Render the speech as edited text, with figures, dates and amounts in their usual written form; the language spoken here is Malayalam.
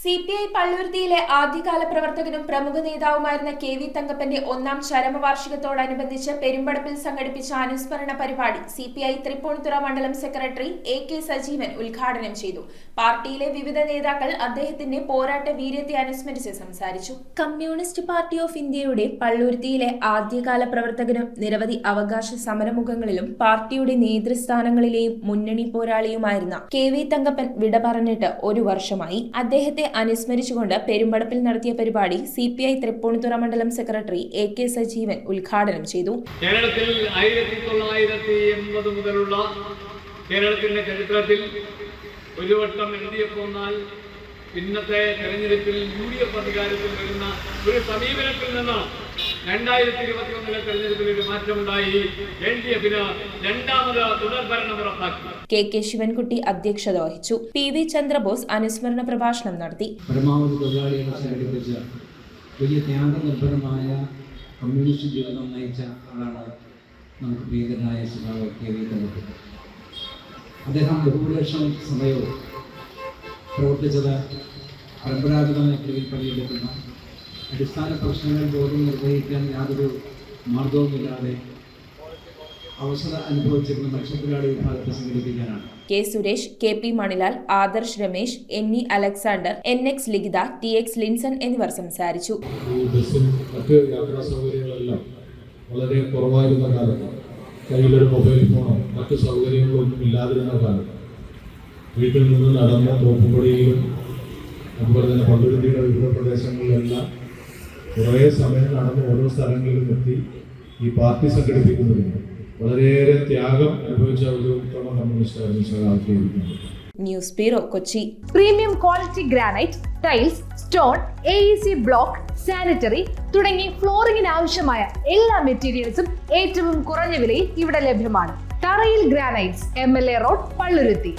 CPI പള്ളുരുത്തിയിലെ ആദ്യകാല പ്രവർത്തകനും പ്രമുഖ നേതാവുമായിരുന്ന KV തങ്കപ്പന്റെ ഒന്നാം ചരമവാർഷികത്തോടനുബന്ധിച്ച് പെരുമ്പടപ്പിൽ സംഘടിപ്പിച്ച അനുസ്മരണ പരിപാടി CPI തൃപ്പൂണിത്തുറ മണ്ഡലം സെക്രട്ടറി AK സജീവൻ ഉദ്ഘാടനം ചെയ്തു. പാർട്ടിയിലെ വിവിധ നേതാക്കൾ അദ്ദേഹത്തിന്റെ പോരാട്ട വീര്യത്തെ അനുസ്മരിച്ച് സംസാരിച്ചു. കമ്മ്യൂണിസ്റ്റ് പാർട്ടി ഓഫ് ഇന്ത്യയുടെ പള്ളുരുത്തിയിലെ ആദ്യകാല പ്രവർത്തകനും നിരവധി അവകാശ സമരമുഖങ്ങളിലും പാർട്ടിയുടെ നേതൃസ്ഥാനങ്ങളിലെയും മുന്നണി പോരാളിയുമായിരുന്ന KV തങ്കപ്പൻ വിട പറഞ്ഞിട്ട് ഒരു വർഷമായി. അദ്ദേഹത്തെ അനുസ്മരിച്ചുകൊണ്ട് പെരുമ്പടപ്പിൽ നടത്തിയ പരിപാടി CPI തൃപ്പൂണിത്തുറ മണ്ഡലം സെക്രട്ടറി AK സജീവൻ ഉദ്ഘാടനം ചെയ്തു. കേരളത്തിൽ 1980 മുതലുള്ള കേരളത്തിന്റെ ചരിത്രത്തിൽ ഒരു വട്ടം LDF വന്നാൽ ഇന്നത്തെ തെരഞ്ഞെടുപ്പിൽ UDF അധികാരത്തിൽ വരുന്ന ഒരു സമീപനത്തിൽ നിന്ന് 2021 തെരഞ്ഞെടുപ്പിൽ ഒരു മാറ്റമുണ്ടായി. LDFന് രണ്ടാമത് തുടർഭരണം ഉറപ്പാക്കി. KK ശിവൻകുട്ടി അധ്യക്ഷത വഹിച്ചു. PV ചന്ദ്രബോസ് അനുസ്മരണ പ്രഭാഷണം നടത്തി. പരമാവധി തൊഴിലാളികളെ സംഘടിപ്പിച്ച വലിയ ത്യാഗനിർഭരമായ കമ്മ്യൂണിസ്റ്റ് ജീവിതം നയിച്ച ആളാണ് നമുക്ക് പ്രിയങ്കരനായ സഖാവ് KV തങ്കപ്പൻ. അദ്ദേഹം ബഹുലക്ഷം സമയവും പ്രവർത്തിച്ചത് പരമ്പരാഗതമായ തൊഴിൽ പണിയെടുക്കുന്ന അടിസ്ഥാന പ്രശ്നങ്ങൾ പോലും നിർവഹിക്കാൻ യാതൊരു മാർഗവുമില്ലാതെ അവസരം അനുഭവിച്ചിരുന്ന മത്സ്യത്തൊഴിലാളി വിഭാഗത്തെ സംഘടിപ്പിക്കാനാണ്. K Suresh, KP Manilal, Adarsh Ramesh, NE Alexander, NX ലിഖിത, TX ലിൻസൺ എന്നിവർ സംസാരിച്ചു. മറ്റ് യാത്രാ സൗകര്യങ്ങളെല്ലാം വളരെ കുറവായിരുന്ന കാലത്ത്, കയ്യിലൊരു മൊബൈൽ ഫോണോ മറ്റു സൗകര്യങ്ങളോ ഒന്നും ഇല്ലാതിരുന്ന കാലത്ത് വീട്ടിൽ നിന്ന് നടന്ന തോപ്പുപടിയിലും അതുപോലെ തന്നെ പള്ളുരുത്തിയുടെ വിവിധ പ്രദേശങ്ങളിലെല്ലാം കുറേ സമയം നടന്ന് ഓരോ സ്ഥലങ്ങളിലും എത്തി ഈ പാർട്ടി സംഘടിപ്പിക്കുന്നതിന് വളരെയേറെ ത്യാഗം അനുഭവിച്ച ഒരു ഉത്തമ communist. News bureau, Kochi. Premium quality granite, tiles, stone, AEC block, sanitary തുടങ്ങി ഫ്ലോറിംഗിന് ആവശ്യമായ എല്ലാ മെറ്റീരിയൽസും ഏറ്റവും കുറഞ്ഞ വിലയിൽ ഇവിടെ ലഭ്യമാണ്. തറയിൽ ഗ്രാനൈറ്റ്സ്, MLA റോഡ്, പള്ളുരുത്തി.